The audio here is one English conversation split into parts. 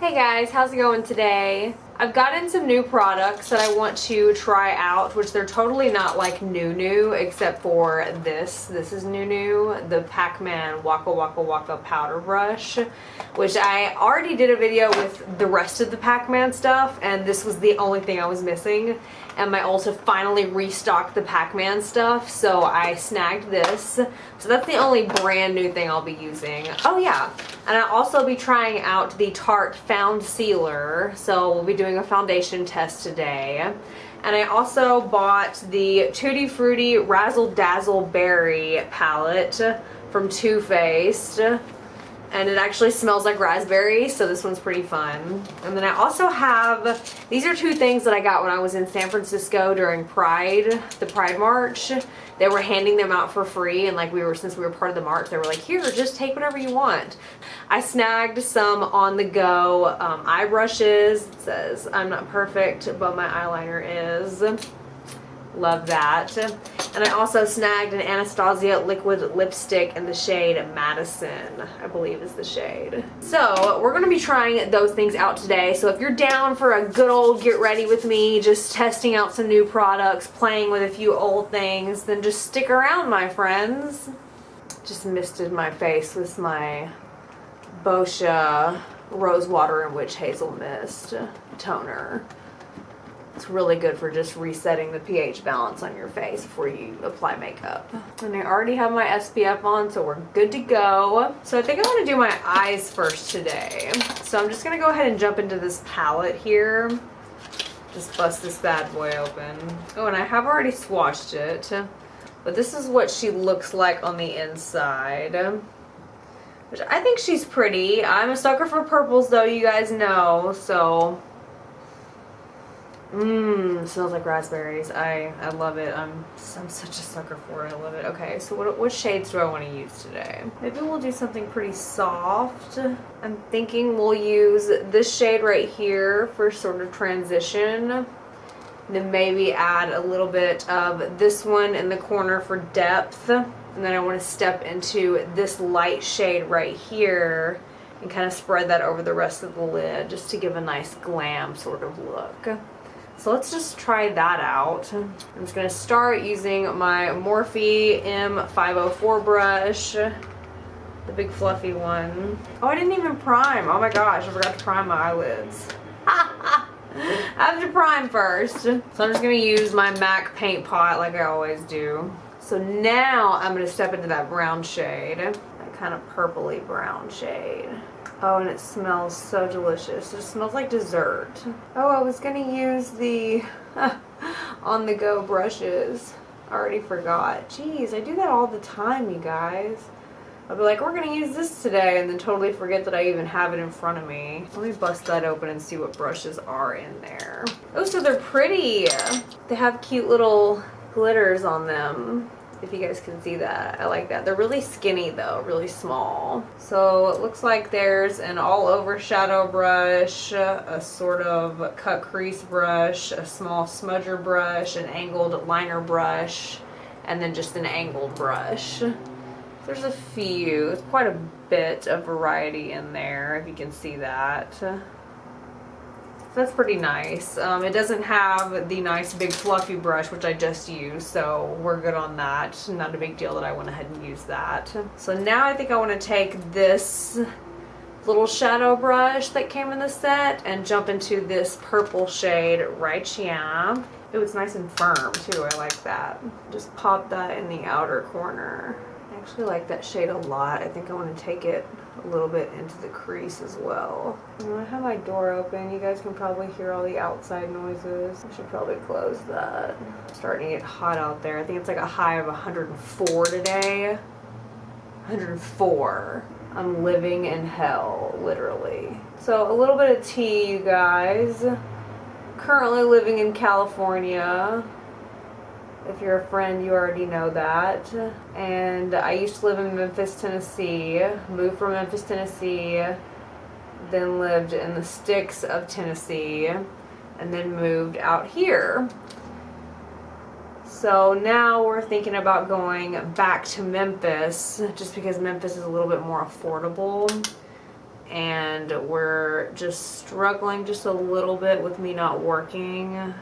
Hey guys, how's it going today? I've gotten some new products that I want to try out, which they're totally not like new except for this. This is new, the Pac-Man Waka Waka Waka powder brush, which I already did a video with the rest of the Pac-Man stuff, and this was the only thing I was missing. And my Ulta finally restocked the Pac-Man stuff, so I snagged this. So that's the only brand new thing I'll be using. Oh yeah, and I'll also be trying out the Tarte Found Sealer, so we'll be doing a foundation test today. And I also bought the Tutti Frutti Razzle Dazzle Berry palette from Too Faced. And it actually smells like raspberry, so this one's pretty fun. And then I also have, these are two things that I got when I was in San Francisco during Pride, the Pride March. They were handing them out for free, and like since we were part of the march, they were like, here, just take whatever you want. I snagged some on the go eye brushes. It says, I'm not perfect, but my eyeliner is. Love that. And I also snagged an Anastasia liquid lipstick in the shade Madison, I believe is the shade. So we're going to be trying those things out today. So if you're down for a good old get ready with me, just testing out some new products, playing with a few old things, then just stick around, my friends. Just misted my face with my Boscia Rose Water and Witch Hazel Mist toner. It's really good for just resetting the pH balance on your face before you apply makeup. And I already have my SPF on, so we're good to go. So I think I want to do my eyes first today. So I'm just going to go ahead and jump into this palette here. Just bust this bad boy open. Oh, and I have already swatched it. But this is what she looks like on the inside. Which I think she's pretty. I'm a sucker for purples though, you guys know, so... smells like raspberries. I love it. I'm such a sucker for it. I love it. Okay, so what shades do I want to use today? Maybe we'll do something pretty soft. I'm thinking we'll use this shade right here for sort of transition. Then maybe add a little bit of this one in the corner for depth. And then I want to step into this light shade right here and kind of spread that over the rest of the lid just to give a nice glam sort of look. So let's just try that out. I'm just going to start using my Morphe M504 brush, the big fluffy one. Oh, I didn't even prime. Oh my gosh, I forgot to prime my eyelids. I have to prime first. So I'm just going to use my MAC paint pot like I always do. So now I'm going to step into that brown shade, that kind of purpley brown shade. Oh, and it smells so delicious. It smells like dessert. Oh, I was going to use the on-the-go brushes. I already forgot. Jeez, I do that all the time, you guys. I'll be like, we're going to use this today, and then totally forget that I even have it in front of me. Let me bust that open and see what brushes are in there. Oh, so they're pretty. They have cute little glitters on them. If you guys can see that. I like that. They're really skinny though, really small. So it looks like there's an all over shadow brush, a sort of cut crease brush, a small smudger brush, an angled liner brush, and then just an angled brush. There's a few, it's quite a bit of variety in there, if you can see that. That's pretty nice. It doesn't have the nice big fluffy brush, which I just used, so we're good on that. Not a big deal that I went ahead and used that. So now I think I want to take this little shadow brush that came in the set and jump into this purple shade right here. Ooh, it's nice and firm too. I like that. Just pop that in the outer corner. I actually like that shade a lot. I think I want to take it a little bit into the crease as well. I have my door open. You guys can probably hear all the outside noises. I should probably close that. It's starting to get hot out there. I think it's like a high of 104 today. 104. I'm living in hell, literally. So a little bit of tea, you guys. Currently living in California. If you're a friend, you already know that. And I used to live in Memphis, Tennessee. Moved from Memphis, Tennessee. Then lived in the sticks of Tennessee. And then moved out here. So now we're thinking about going back to Memphis. Just because Memphis is a little bit more affordable. and we're just struggling just a little bit with me not working,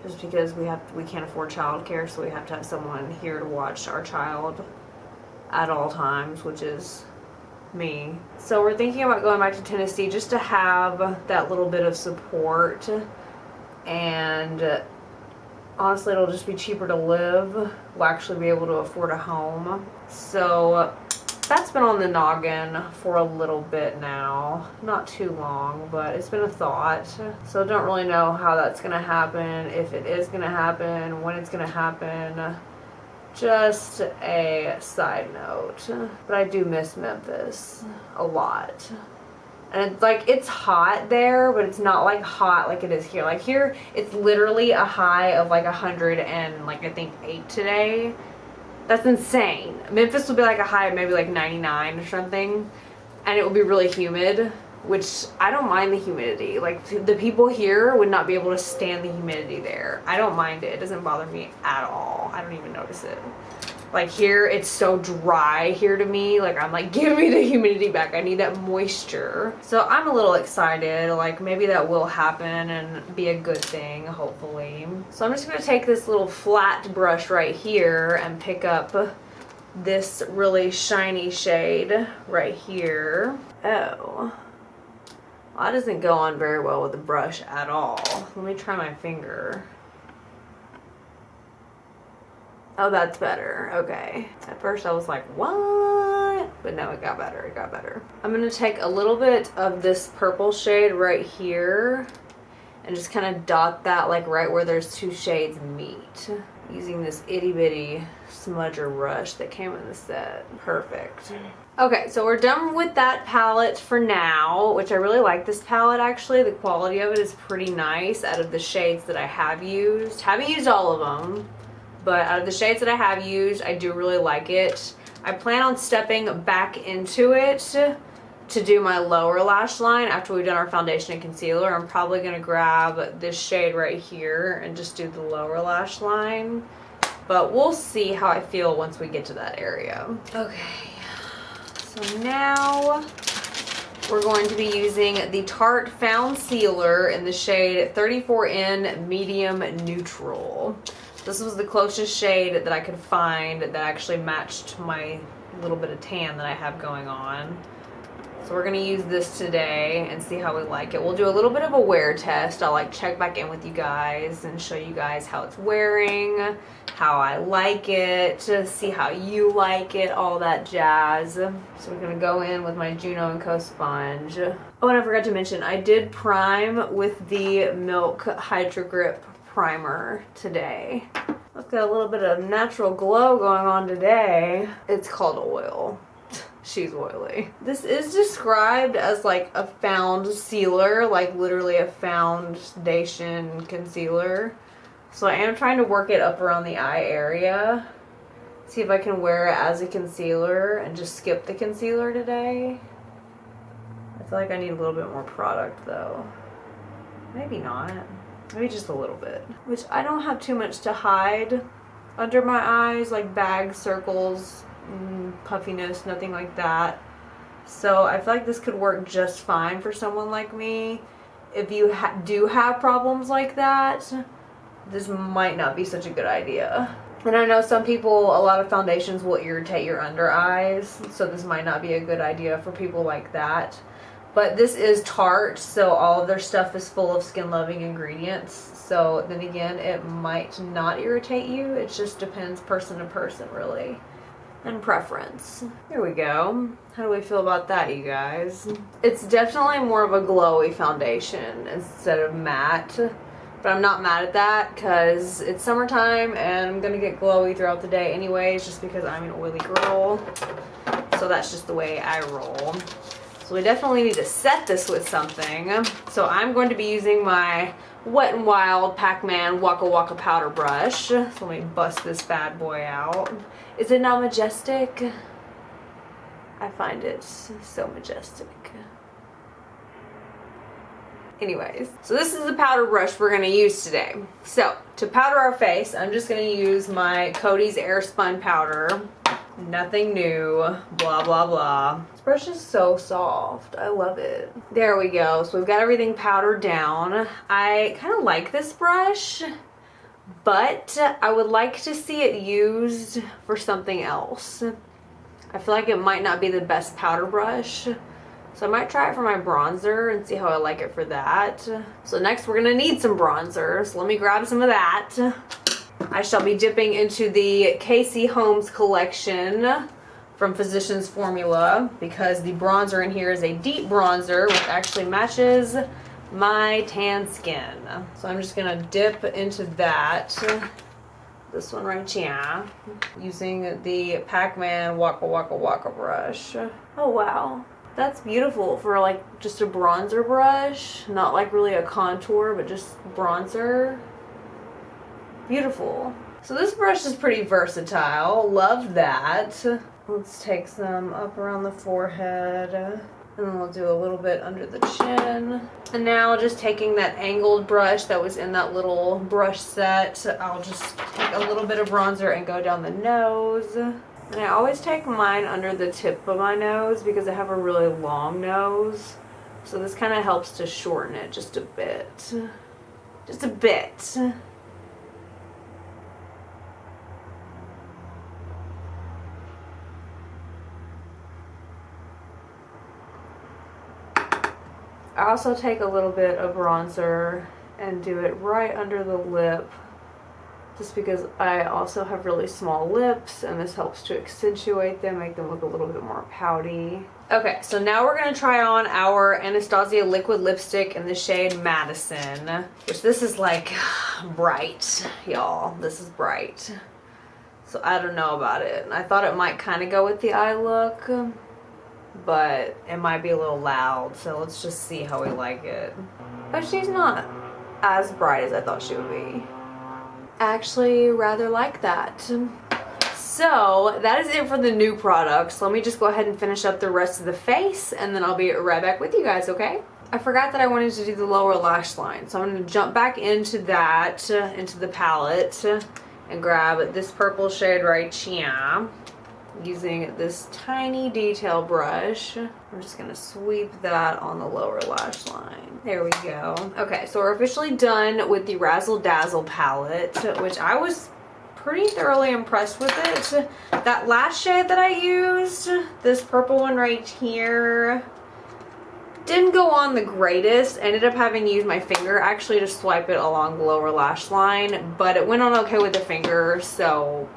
just because we can't afford childcare, so we have to have someone here to watch our child at all times, which is me. So we're thinking about going back to Tennessee just to have that little bit of support, and honestly it'll just be cheaper to live. We'll actually be able to afford a home. So that's been on the noggin for a little bit now. Not too long, but it's been a thought. So I don't really know how that's gonna happen, if it is gonna happen, when it's gonna happen. Just a side note. But I do miss Memphis a lot. And it's like, it's hot there, but it's not like hot like it is here. Like here, it's literally a high of like 100 and like I think 8 today. That's insane. Memphis will be like a high of maybe like 99 or something. And it will be really humid, which I don't mind the humidity. Like the people here would not be able to stand the humidity there. I don't mind it. It doesn't bother me at all. I don't even notice it. Like here, it's so dry here to me. Like I'm like, give me the humidity back. I need that moisture. So I'm a little excited. Like maybe that will happen and be a good thing, hopefully. So I'm just gonna take this little flat brush right here and pick up this really shiny shade right here. Oh, well, that doesn't go on very well with the brush at all. Let me try my finger. Oh, that's better. Okay. At first I was like, what? But no, it got better. It got better. I'm going to take a little bit of this purple shade right here and just kind of dot that like right where there's two shades meet. Using this itty bitty smudger brush that came in the set. Perfect. Okay, so we're done with that palette for now, which I really like this palette actually. The quality of it is pretty nice out of the shades that I have used. Haven't used all of them, but out of the shades that I have used, I do really like it. I plan on stepping back into it to do my lower lash line after we've done our foundation and concealer. I'm probably going to grab this shade right here and just do the lower lash line. But we'll see how I feel once we get to that area. Okay, so now we're going to be using the Tarte Found Sealer in the shade 34N Medium Neutral. This was the closest shade that I could find that actually matched my little bit of tan that I have going on. So we're going to use this today and see how we like it. We'll do a little bit of a wear test. I'll like check back in with you guys and show you guys how it's wearing, how I like it, to see how you like it, all that jazz. So we're going to go in with my Juno & Co sponge. Oh, and I forgot to mention, I did prime with the Milk Hydro Grip primer today. I've got a little bit of natural glow going on today. It's called oil. She's oily. This is described as like a found sealer, like literally a foundation concealer. So I am trying to work it up around the eye area. See if I can wear it as a concealer and just skip the concealer today. I feel like I need a little bit more product though. Maybe not. Maybe just a little bit. Which I don't have too much to hide under my eyes, like bags, circles, puffiness, nothing like that. So I feel like this could work just fine for someone like me. If you do have problems like that, this might not be such a good idea. And I know some people, a lot of foundations will irritate your under eyes, so this might not be a good idea for people like that. But this is Tarte, so all of their stuff is full of skin-loving ingredients. So then again, it might not irritate you. It just depends person to person, really, and preference. Here we go. How do we feel about that, you guys? It's definitely more of a glowy foundation instead of matte. But I'm not mad at that because it's summertime and I'm going to get glowy throughout the day anyways, just because I'm an oily girl. So that's just the way I roll. So we definitely need to set this with something. So I'm going to be using my Wet n Wild Pac-Man Waka Waka powder brush. So let me bust this bad boy out. Is it not majestic? I find it so majestic. Anyways, so this is the powder brush we're going to use today. So to powder our face, I'm just going to use my Coty's Airspun powder. Nothing new, blah, blah, blah. This brush is so soft. I love it. There we go. So we've got everything powdered down. I kind of like this brush, but I would like to see it used for something else. I feel like it might not be the best powder brush. So I might try it for my bronzer and see how I like it for that. So next we're gonna need some bronzer. So let me grab some of that. I shall be dipping into the Casey Holmes collection from Physicians Formula because the bronzer in here is a deep bronzer which actually matches my tan skin. So I'm just gonna dip into that. This one right here, using the Pac-Man Waka Waka Waka brush. Oh wow. That's beautiful for like just a bronzer brush. Not like really a contour, but just bronzer. Beautiful. So this brush is pretty versatile. Love that. Let's take some up around the forehead. And then we'll do a little bit under the chin. And now just taking that angled brush that was in that little brush set, I'll just take a little bit of bronzer and go down the nose. And I always take mine under the tip of my nose because I have a really long nose. So this kind of helps to shorten it just a bit. Just a bit. I also take a little bit of bronzer and do it right under the lip, just because I also have really small lips and this helps to accentuate them, make them look a little bit more pouty. Okay, so now we're gonna try on our Anastasia liquid lipstick in the shade Madison, which this is like bright, y'all. This is bright. So I don't know about it. I thought it might kind of go with the eye look, but it might be a little loud, so let's just see how we like it. But she's not as bright as I thought she would be. I actually rather like that. So that is it for the new products. Let me just go ahead and finish up the rest of the face and then I'll be right back with you guys, okay? I forgot that I wanted to do the lower lash line, so I'm going to jump back into that, into the palette, and grab this purple shade right here. Using this tiny detail brush, I'm just gonna sweep that on the lower lash line. There we go. Okay, so we're officially done with the Razzle Dazzle palette, which I was pretty thoroughly impressed with it. That last shade that I used, this purple one right here, didn't go on the greatest. Ended up having to use my finger actually to swipe it along the lower lash line, but it went on okay with the finger, so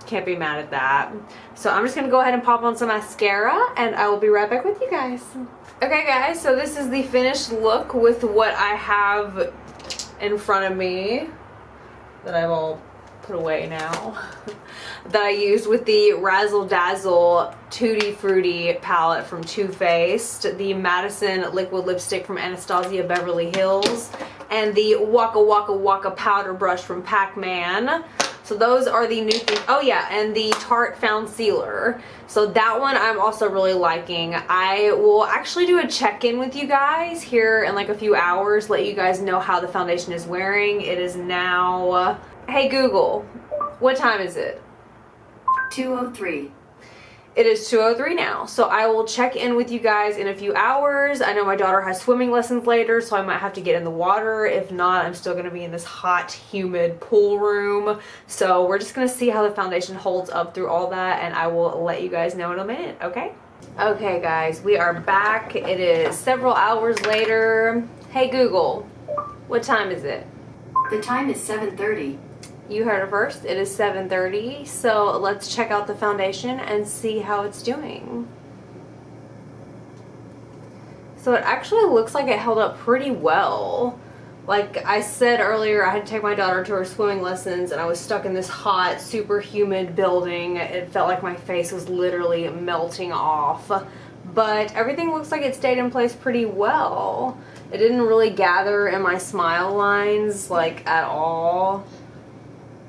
can't be mad at that. So I'm just gonna go ahead and pop on some mascara and I will be right back with you guys. Okay guys, so this is the finished look with what I have in front of me that I've all put away now. That I used with the Razzle Dazzle Tutti Frutti palette from Too Faced, the Madison liquid lipstick from Anastasia Beverly Hills, and the Waka Waka Waka powder brush from Pac-Man. So those are the new things. Oh yeah, and the Tarte Found Sealer. So that one I'm also really liking. I will actually do a check-in with you guys here in like a few hours, let you guys know how the foundation is wearing. It is now, hey Google, what time is it? 2:03. It is 2:03 now, so I will check in with you guys in a few hours. I know my daughter has swimming lessons later, so I might have to get in the water. If not, I'm still gonna be in this hot, humid pool room. So we're just gonna see how the foundation holds up through all that, and I will let you guys know in a minute, okay? Okay guys, we are back. It is several hours later. Hey Google, what time is it? The time is 7:30. You heard it first. It is 7:30, so let's check out the foundation and see how it's doing. So it actually looks like it held up pretty well. Like I said earlier, I had to take my daughter to her swimming lessons and I was stuck in this hot, super humid building. It felt like my face was literally melting off. But everything looks like it stayed in place pretty well. It didn't really gather in my smile lines, like, at all.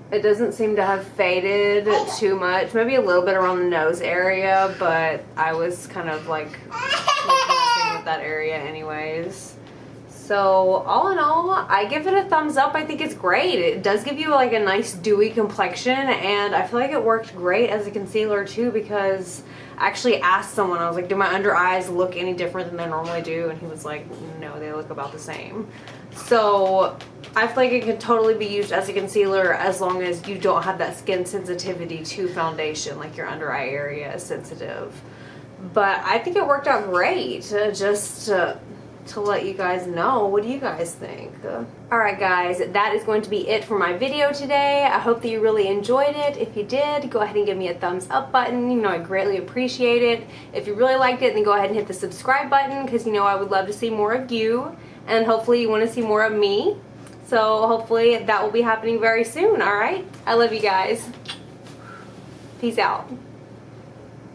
It doesn't seem to have faded too much. Maybe a little bit around the nose area, but I was kind of like messing with that area anyways. So all in all, I give it a thumbs up. I think it's great. It does give you like a nice dewy complexion, and I feel like it worked great as a concealer too, because I actually asked someone, I was like, do my under eyes look any different than they normally do? And he was like, no, they look about the same. So I feel like it can totally be used as a concealer as long as you don't have that skin sensitivity to foundation, like your under eye area is sensitive. But I think it worked out great. Just to let you guys know. What do you guys think? Alright guys, that is going to be it for my video today. I hope that you really enjoyed it. If you did, go ahead and give me a thumbs up button. You know, I greatly appreciate it. If you really liked it, then go ahead and hit the subscribe button, because you know I would love to see more of you, and hopefully you want to see more of me. So hopefully that will be happening very soon. Alright, I love you guys. Peace out.